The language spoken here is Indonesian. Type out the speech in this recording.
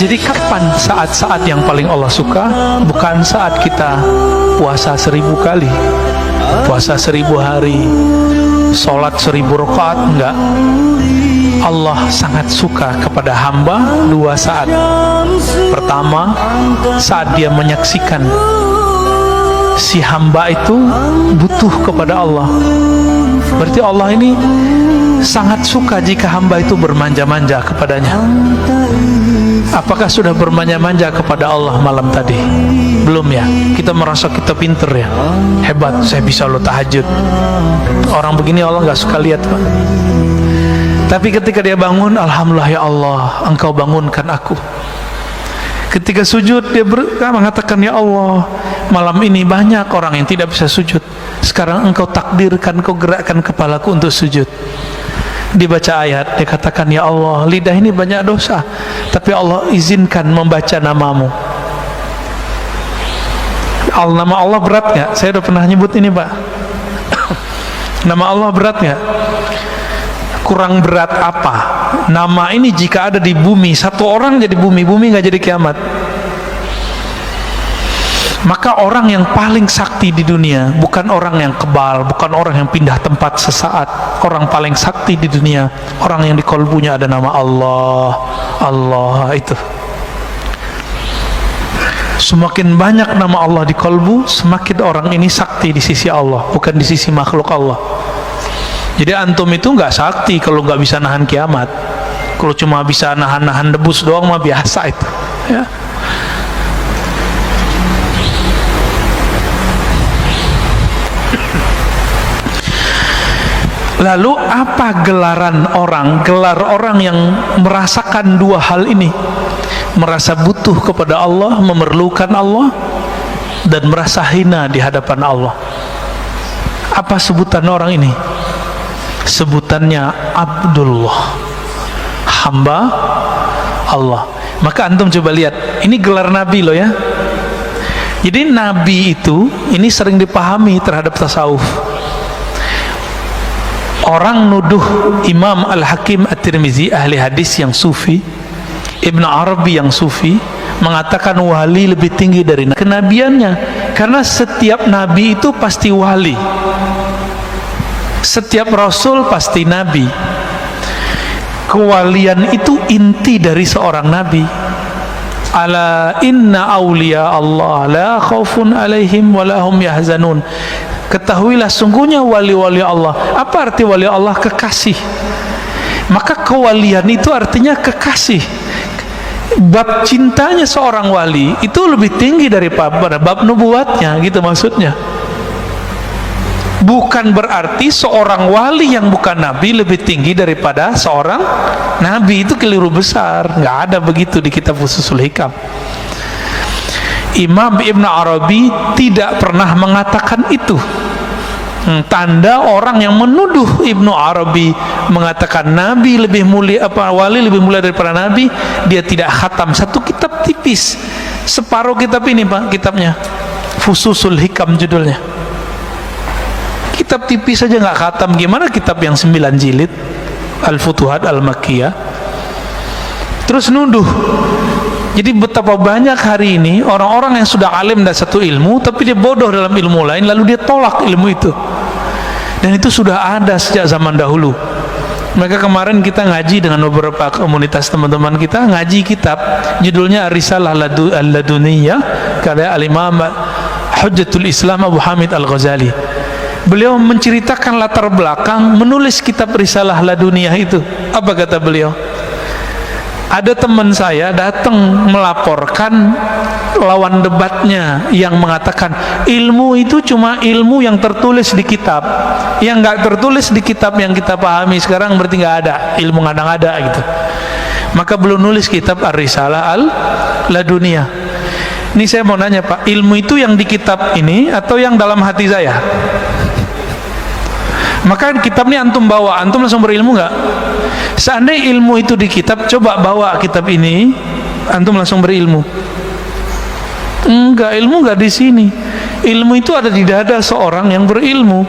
Jadi kapan saat-saat yang paling Allah suka? Bukan saat kita puasa 1000 kali, puasa 1000 hari, sholat 1000 rakaat, enggak. Allah sangat suka kepada hamba 2 saat. Pertama, saat dia menyaksikan si hamba itu butuh kepada Allah. Berarti Allah ini sangat suka jika hamba itu bermanja-manja kepadanya. Apakah sudah bermanja-manja kepada Allah malam tadi? Belum ya? Kita merasa kita pinter ya, hebat, saya bisa lo tahajud. Orang begini Allah gak suka lihat, Pak. Tapi ketika dia bangun, alhamdulillah ya Allah, Engkau bangunkan aku. Ketika sujud, dia mengatakan, ya Allah, malam ini banyak orang yang tidak bisa sujud. Sekarang Engkau takdirkan, Engkau gerakkan kepalaku untuk sujud. Dibaca ayat, dia katakan, ya Allah, lidah ini banyak dosa, tapi Allah izinkan membaca namamu. Nama Allah berat nggak? Saya udah pernah nyebut ini, Pak. Nama Allah berat nggak? Kurang berat apa? Nama ini jika ada di bumi, satu orang jadi bumi nggak jadi kiamat. Maka orang yang paling sakti di dunia bukan orang yang kebal, bukan orang yang pindah tempat sesaat. Orang paling sakti di dunia orang yang di kolbunya ada nama Allah. Allah itu. Semakin banyak nama Allah di kolbu, semakin orang ini sakti di sisi Allah, bukan di sisi makhluk Allah. Jadi antum itu nggak sakti kalau nggak bisa nahan kiamat. Kalau cuma bisa nahan debus doang mah biasa itu, ya. Lalu apa gelaran orang? Gelar orang yang merasakan 2 hal ini, merasa butuh kepada Allah, memerlukan Allah, dan merasa hina di hadapan Allah. Apa sebutan orang ini? Sebutannya Abdullah, hamba Allah. Maka antum coba lihat, ini gelar Nabi loh ya. Jadi Nabi itu ini sering dipahami terhadap tasawuf. Orang nuduh Imam Al-Hakim At-Tirmizi, ahli hadis yang sufi, Ibn Arabi yang sufi, mengatakan wali lebih tinggi dari kenabiannya, karena setiap nabi itu pasti wali, setiap rasul pasti nabi. Kewalian itu inti dari seorang nabi. Ala inna awliya Allah la khaufun alaihim wa lahum yahzanun. Ketahuilah sungguhnya wali-wali Allah. Apa arti wali Allah? Kekasih. Maka kewalian itu artinya kekasih. Bab cintanya seorang wali itu lebih tinggi daripada bab nubuatnya, gitu maksudnya. Bukan berarti seorang wali yang bukan nabi lebih tinggi daripada seorang nabi. Itu keliru besar. Nggak ada begitu di kitab Fususul Hikam. Imam Ibn Arabi tidak pernah mengatakan itu. Tanda orang yang menuduh Ibn Arabi mengatakan nabi lebih mulia, wali lebih mulia daripada nabi, dia tidak khatam satu kitab tipis, separuh kitab ini, Pak, kitabnya Fususul Hikam judulnya. Kitab tipis saja nggak khatam, gimana kitab yang 9 jilid Al-Futuhat Al-Makkiyah? Terus nuduh. Jadi betapa banyak hari ini orang-orang yang sudah alim dan satu ilmu, tapi dia bodoh dalam ilmu lain, lalu dia tolak ilmu itu. Dan itu sudah ada sejak zaman dahulu. Maka kemarin kita ngaji dengan beberapa komunitas teman-teman kita, ngaji kitab judulnya Risalah Al-Laduniyah karya Al-Imam Hujjatul Islam Abu Hamid Al-Ghazali. Beliau menceritakan latar belakang menulis kitab Risalah Laduniyah itu. Apa kata beliau? Ada teman saya datang melaporkan lawan debatnya yang mengatakan ilmu itu cuma ilmu yang tertulis di kitab, yang nggak tertulis di kitab yang kita pahami sekarang berarti nggak ada, ilmu ngada-ngada gitu. Maka belum nulis kitab Ar-Risalah Al-Laduniyah. Ini saya mau nanya, Pak, ilmu itu yang di kitab ini atau yang dalam hati saya? Maka kitab ini antum bawa, antum langsung berilmu nggak? Seandainya ilmu itu di kitab, coba bawa kitab ini, antum langsung berilmu. Enggak, ilmu enggak di sini. Ilmu itu ada di dada seorang yang berilmu.